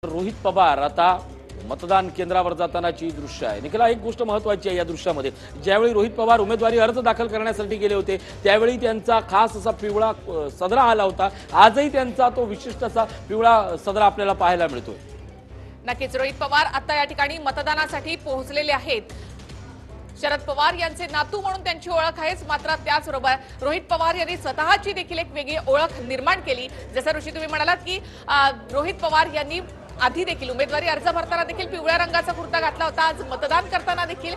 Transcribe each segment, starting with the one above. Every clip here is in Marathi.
रोहित पवार आता मतदान केंद्रावर जातानाची दृश्य आहे। निखिला, एक गोष्ट महत्त्वाची आहे या दृश्यामध्ये, ज्यावेळी रोहित पवार उमेदवारी अर्ज दाखल करण्यासाठी गेले होते त्यावेळी त्यांचा खास असा पिवळा सदरा आला होता। आजही त्यांचा तो विशिष्ट असा पिवळा सदरा आपल्याला पाहायला मिळतोय। नक्कीच रोहित पवार आता या ठिकाणी मतदानासाठी पोहोचलेले आहेत। शरद पवार यांचे नातू म्हणून त्यांची ओळख आहेच, मात्र त्याचबरोबर रोहित पवार यांनी स्वतःची देखील एक वेगळी ओळख निर्माण केली। जसं ऋषी तुम्ही म्हणालात की रोहित पवार यांनी आधी देखील उमेदवारी अर्ज भरताना देखील पिवळ्या रंगाचा कुर्ता घातला होता, आज मतदान करताना देखील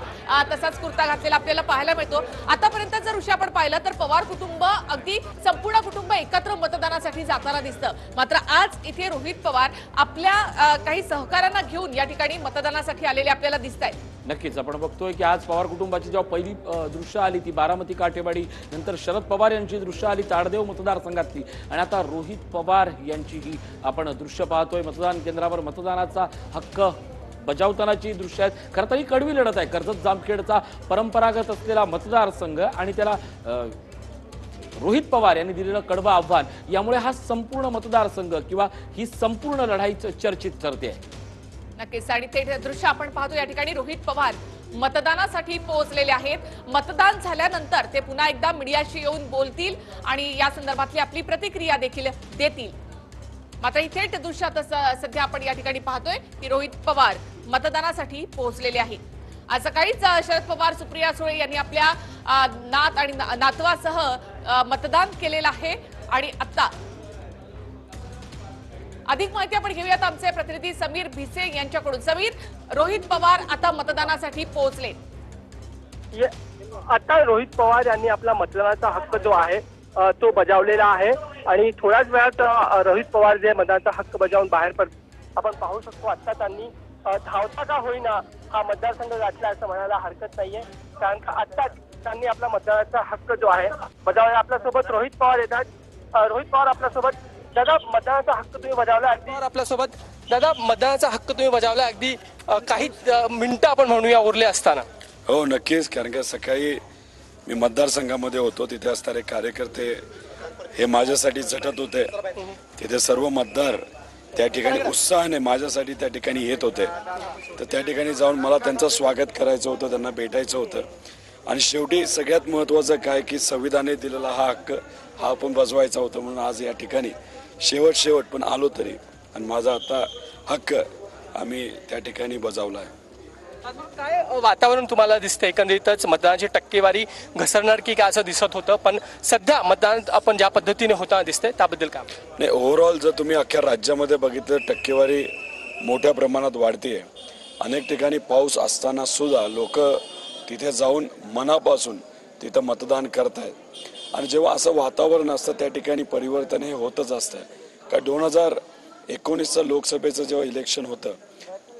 तसाच कुर्ता घातलेला आपल्याला पाहायला मिळतो। आतापर्यंत जर ऋषी आपण पाहिलं तर पवार कुटुंब अगदी संपूर्ण कुटुंब एकत्र मतदानासाठी जाताना दिसतं, मात्र आज इथे रोहित पवार आपल्या काही सहकाऱ्यांना घेऊन या ठिकाणी मतदानासाठी आलेले आपल्याला दिसतायत। नक्कीच आपण बघतोय की आज पवार कुटुंबाची जेव्हा पहिली दृश्य आली ती बारामती काठेवाडी, नंतर शरद पवार यांची दृश्य आली ताडदेव मतदारसंघातली, आणि आता रोहित पवार यांची ही आपण दृश्य पाहतोय। मतदान केंद्रावर मतदानाचा हक्क बजावतानाची दृश्य आहेत। खरं तर ही कडवी लढत आहे। कर्जत जामखेडचा परंपरागत असलेला मतदारसंघ आणि त्याला रोहित पवार यांनी दिलेलं कडवं आव्हान, यामुळे हा संपूर्ण मतदारसंघ किंवा ही संपूर्ण लढाई चर्चित ठरते आहे। नक्कीच, आणि ते दृश्य आपण पाहतो या ठिकाणी रोहित पवार मतदानासाठी पोहोचलेले आहेत। मतदान झाल्यानंतर ते पुन्हा एकदा मीडियाशी येऊन बोलतील आणि या संदर्भातली आपली प्रतिक्रिया देखील देतील। मात्र ही थेट दृश्यात सध्या आपण या ठिकाणी पाहतोय की रोहित पवार मतदानासाठी पोहोचलेले आहेत। आज सकाळीच शरद पवार, सुप्रिया सुळे यांनी आपल्या नात आणि नातवासह मतदान केलेलं आहे। आणि आता अधिक माहिती आपण घेऊयात आमचे प्रतिनिधी समीर भिसे यांच्याकडून। समीर, रोहित पवार आता मतदानासाठी पोहोचले। आता रोहित पवार यांनी आपला मतदानाचा हक्क जो आहे तो बजावलेला आहे आणि थोड्याच वेळात रोहित पवार जे मतदानाचा हक्क बजावून बाहेर पडतात। आपण पाहू शकतो आता त्यांनी धावता का होईना हा मतदारसंघ गाठला असं म्हणायला हरकत नाहीये, कारण का आता त्यांनी आपला मतदानाचा हक्क जो आहे बजावला। आपल्यासोबत रोहित पवार येतात। रोहित पवार आपल्यासोबत, दादा मतदानाचा हक्क तुम्ही बजावला अगदी आपल्यासोबत, दादा मतदानाचा हक्क तुम्ही बजावला अगदी काही मिनिटं आपण म्हणूया उरले असताना। हो नक्कीच, कारण की सकाळी मी मतदारसंघामध्ये होतो, तिथे असणारे कार्यकर्ते हे माझ्यासाठी झटत होते। तिथे सर्व मतदार त्या ठिकाणी उत्साहाने माझ्यासाठी त्या ठिकाणी येत होते, तर त्या ठिकाणी जाऊन मला त्यांचं स्वागत करायचं होतं, त्यांना भेटायचं होतं। आणि शेवटी सगळ्यात महत्त्वाचं काय की संविधानाने दिलेला हा हक्क हा आपण बजवायचा होता, म्हणून आज या ठिकाणी शेवट पण आलो तरी, आणि माझा आता हक्क आम्ही त्या ठिकाणी बजावला आहे। काय वातावरण तुम्हाला दिसतं? एकंदरीतच मतदानाची टक्केवारी घसरणार की काय असं दिसत होतं, पण सध्या मतदान आपण ज्या पद्धतीने होताना दिसतंय त्याबद्दल काय? नाही, ओव्हरऑल जर तुम्ही अख्ख्या राज्यामध्ये बघितलं टक्केवारी मोठ्या प्रमाणात वाढते आहे। अनेक ठिकाणी पाऊस असताना सुद्धा लोक तिथे जाऊन मनापासून तिथं मतदान करतायत, आणि जेव्हा असं वातावरण असतं त्या ठिकाणी परिवर्तन हे होतच असतं। का 2019चं लोकसभेचं जेव्हा इलेक्शन होतं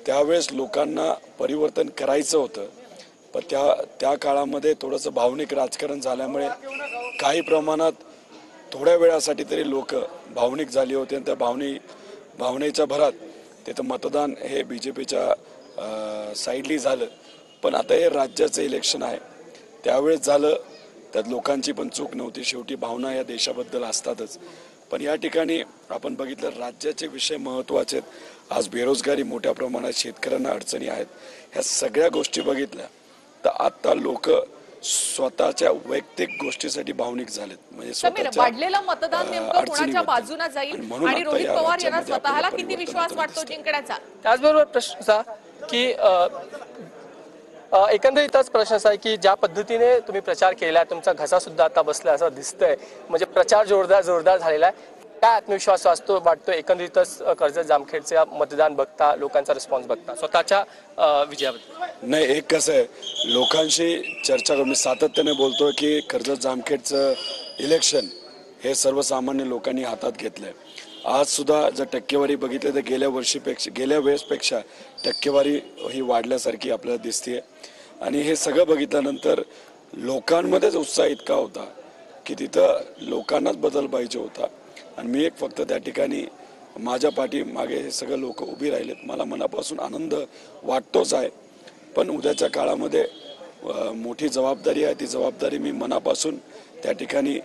त्यावेळेस लोकांना परिवर्तन करायचं होतं, पण त्या काळामध्ये थोडंसं भावनिक राजकारण झाल्यामुळे काही प्रमाणात थोड्या वेळासाठी तरी लोक भावनिक झाली होती, आणि त्या भावनेच्या भरात तिथं मतदान हे BJPच्या साईडली झालं। पण आता हे राज्याचं इलेक्शन आहे, त्यावेळेस झालं, त्यात लोकांची पण चूक नव्हती। शेवटी भावना या देशाबद्दल असतातच, पण या ठिकाणी आपण बघितलं राज्याचे विषय महत्त्वाचे आहेत। आज बेरोजगारी मोठ्या प्रमाणात, शेतकऱ्यांना अडचणी आहेत, ह्या सगळ्या गोष्टी बघितल्या तर आता लोक स्वतःच्या वैयक्तिक गोष्टीसाठी भावनिक झालेत। म्हणजे वाढलेलं मतदान नेमकं कोणाच्या बाजूने जाईल आणि रोहित पवार यांना स्वतःला किती विश्वास वाटतो जिंकण्याचा? त्याचबरोबर प्रश्न असा की एकंदरीतच प्रश्न असा आहे की ज्या पद्धतीने तुम्ही प्रचार केला, तुमचा घसा सुद्धा आता बसला असं दिसतंय, म्हणजे प्रचार जोरदार झालेला आहे। काय आत्मविश्वास वाटतो एकंदरीतच कर्जत जामखेडचे मतदान बघता, लोकांचा रिस्पॉन्स बघता स्वतःच्या विजयाबद्दल? नाही, एक कसं आहे, लोकांशी चर्चा करून मी सातत्याने बोलतोय की कर्जत जामखेडचं इलेक्शन हे सर्वसामान्य लोकांनी हातात घेतलंय। आज सुद्धा जर टक्केवारी बघितली तर गेल्या वेळेसपेक्षा टक्केवारी ही वाढल्यासारखी आपल्याला दिसते, आणि हे सगळं बघितल्यानंतर लोकांमध्येच उत्साह इतका होता की तिथं लोकांनाच बदल पाहिजे होता, आणि मी एक फक्त त्या ठिकाणी माझ्या पाठीमागे हे सगळे लोक उभी राहिलेत। मला मनापासून आनंद वाटतोच आहे, पण उद्याच्या काळामध्ये मोठी जबाबदारी आहे, ती जबाबदारी मी मनापासून त्या ठिकाणी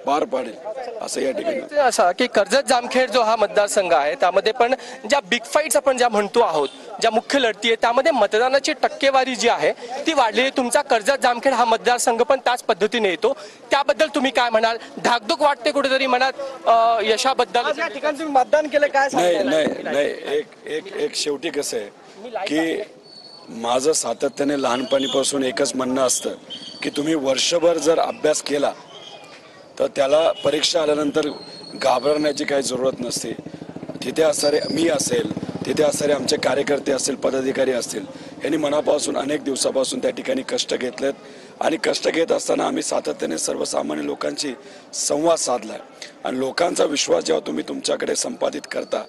पार पाडेल असं या ठिकाणी. असा की कर्जत जामखेड जो हा मतदारसंघ आहे त्यामध्ये पण ज्या बिग फाईट्स आपण ज्या म्हणतो आहोत, ज्या मुख्य लढती आहे त्यामध्ये मतदानाची टक्केवारी जी आहे ती वाढली आहे. तुमचा कर्जत जामखेड हा मतदारसंघ पण त्याच पद्धतीने येतो, त्याबद्दल तुम्ही काय म्हणाल? धाकधूक वाटते कुठेतरी मनात यशाबद्दल? या ठिकाणी तुम्ही मतदान केलं काय? नाही एक शेवटी कसं आहे की माझं सातत्याने लहानपणीपासून एकच म्हणणं असतं की तुम्ही वर्षभर जर अभ्यास केला तर त्याला परीक्षा आल्यानंतर घाबरण्याची काही जरूरत नसते. तिथे असणारे मी असेल, तिथे असणारे आमचे कार्यकर्ते असतील, पदाधिकारी असतील, यांनी मनापासून अनेक दिवसापासून त्या ठिकाणी कष्ट घेतलेत आणि कष्ट घेत असताना आम्ही सातत्याने सर्वसामान्य लोकांशी संवाद साधला आणि लोकांचा विश्वास जेव्हा तुम्ही तुमच्याकडे संपादित करता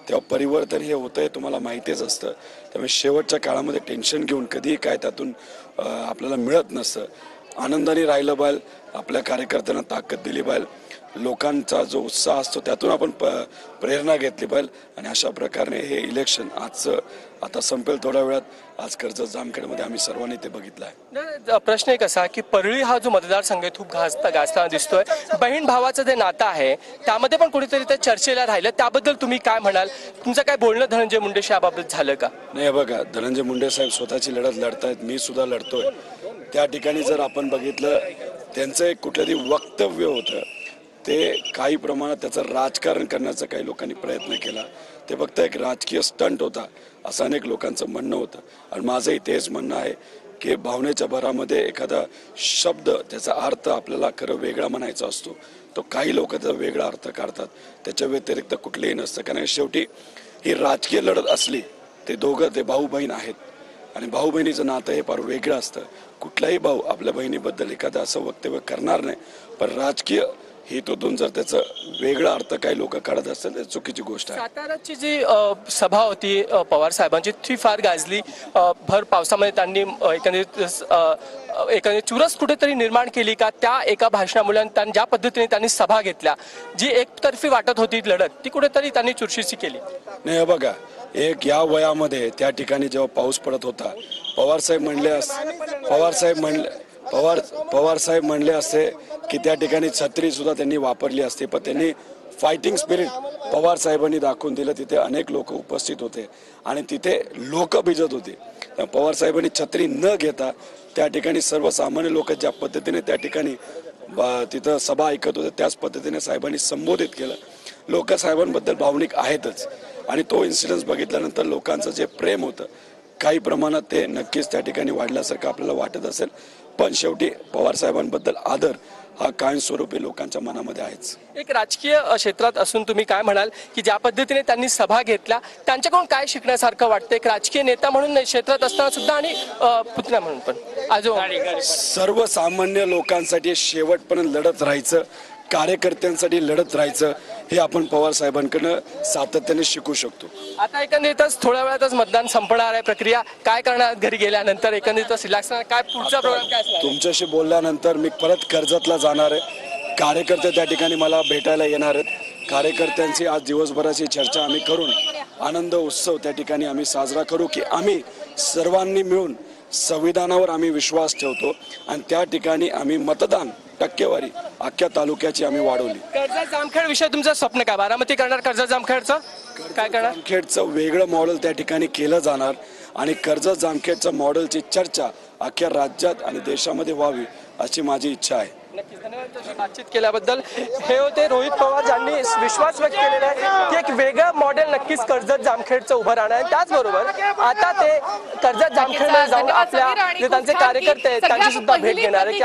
तेव्हा परिवर्तन हे होतं हे तुम्हाला माहितीच असतं. त्यामुळे शेवटच्या काळामध्ये टेन्शन घेऊन कधीही काय त्यातून आपल्याला मिळत नसतं. आनंदाने राहिलं पाहिजे, आपल्या कार्यकर्त्यांना ताकद दिली पाहिजे, लोकांचा जो उत्साह असतो त्यातून आपण प्रेरणा घेतली पाहिजे आणि अशा प्रकारे हे इलेक्शन आजचं आता संपेल थोड्या वेळात. आज कर्जत जामखेडमध्ये आम्ही सर्वांनी ते बघितलं आहे. प्रश्न एक असा की परळी हा जो मतदारसंघ आहे खूप गाजताना दिसतोय, बहीण भावाचं जे नातं आहे त्यामध्ये पण कुठेतरी ते चर्चेला राहिलं, त्याबद्दल तुम्ही काय म्हणाल? तुमचं काय बोलणं धनंजय मुंडेशी याबाबत झालं का? नाही बघा, धनंजय मुंडे साहेब स्वतःची लढत लढतायत, मी सुद्धा लढतोय. त्या ठिकाणी जर आपण बघितलं त्यांचं एक कुठलं तरी वक्तव्य होतं, ते काही प्रमाणात त्याचं राजकारण करण्याचा काही लोकांनी प्रयत्न केला. ते फक्त एक राजकीय स्टंट होता असं अनेक लोकांचं म्हणणं होतं आणि माझंही तेच म्हणणं आहे की भावनेच्या भरामध्ये एखादा शब्द त्याचा अर्थ आपल्याला खरं वेगळा म्हणायचा असतो, तो काही लोक त्याचा वेगळा अर्थ काढतात, त्याच्या व्यतिरिक्त कुठलेही नसतं. कारण शेवटी ही राजकीय लढत असली ते दोघं ते भाऊ बहीण आहेत आणि भाऊ बहिणीचं नातं हे फार वेगळं असतं. कुठलाही भाऊ आपल्या बहिणीबद्दल एखादं असं वक्तव्य करणार नाही, पण राजकीय हेतूतून जर त्याचा वेगळा अर्थ काही लोक काढत असतील तर चुकीची गोष्ट आहे. साताराची जी सभा होती पवार साहेबांची ती फार गाजली. भर पावसामध्ये त्यांनी एकंदरीत चुरस कुठेतरी निर्माण केली का त्या एका भाषणामुळे? त्यांनी ज्या पद्धतीने त्यांनी सभा घेतल्या, जी एकतर्फी वाटत होती लढत, ती कुठेतरी त्यांनी चुरशीची केली. नाही बघा, एक या वयामध्ये त्या ठिकाणी जेव्हा पाऊस पडत होता, पवार साहेब म्हणले असते की त्या ठिकाणी छत्री सुद्धा त्यांनी वापरली असते, पण त्यांनी फायटिंग स्पिरिट पवार साहेबांनी दाखवून दिलं. तिथे अनेक लोक उपस्थित होते आणि तिथे लोक भिजत होते. पवार साहेबांनी छत्री न घेता त्या ठिकाणी सर्वसामान्य लोक ज्या पद्धतीने त्या ठिकाणी तिथं सभा ऐकत होते त्याच पद्धतीने साहेबांनी संबोधित केलं. लोक साहेबांबद्दल भावनिक आहेतच आणि तो इन्सिडन्स बघितल्यानंतर लोकांचं जे प्रेम होतं काही प्रमाणात ते नक्कीच त्या ठिकाणी वाढल्यासारखं आपल्याला वाटत असेल. पण शेवटी पवार साहेबांबद्दल आदर हा कायमस्वरूपी लोकांच्या मनामध्ये आहेच. एक राजकीय क्षेत्रात असून तुम्ही काय म्हणाल की ज्या पद्धतीने त्यांनी सभा घेतल्या त्यांच्याकडून काय शिकण्यासारखं वाटतं? एक राजकीय नेता म्हणून क्षेत्रात असताना सुद्धा आणि पुतण्या म्हणून पण सर्वसामान्य लोकांसाठी शेवटपर्यंत लढत राहायचं, कार्यकर्त्यांसाठी लढत राहायचं, हे आपण पवार साहेबांकडनं सातत्याने शिकू शकतो. आता एकंदरीतच थोड्या वेळातच मतदान संपणार आहे. प्रक्रिया काय करणार घरी गेल्यानंतर? एकंदरीतच इलेक्शन काय पुढचा प्रोग्राम काय असणार? तुमच्याशी बोलल्यानंतर मी परत कर्जतला जाणार आहे. कार्यकर्ते त्या ठिकाणी मला भेटायला येणार आहेत. कार्यकर्त्यांची आज दिवसभराची चर्चा आम्ही करून आनंद उत्सव त्या ठिकाणी आम्ही साजरा करू की आम्ही सर्वांनी मिळून संविधानावर आम्ही विश्वास ठेवतो आणि त्या ठिकाणी आम्ही मतदान टक्केवारी अख्ख्या तालुक्याची आम्ही वाढवली. कर्जत जामखेड विषय तुमचं स्वप्न काय? बारामती करणार कर्जत जामखेडचं? काय करणार? जामखेडचं वेगळं मॉडेल त्या ठिकाणी केलं जाणार आणि कर्जत जामखेडचं मॉडेलची चर्चा अख्ख्या राज्यात आणि देशामध्ये व्हावी अशी माझी इच्छा आहे. नक्कीच धन्यवाद बातचीत केल्याबद्दल. हे होते रोहित पवार ज्यांनी विश्वास व्यक्त केलेला आहे की एक वेगळं मॉडेल नक्कीच कर्जत जामखेडचं उभं राहणार आहे. त्याचबरोबर आता ते कर्जत जामखेडमध्ये जाऊन आपल्या जे त्यांचे कार्यकर्ते आहेत त्यांची सुद्धा भेट घेणार आहे की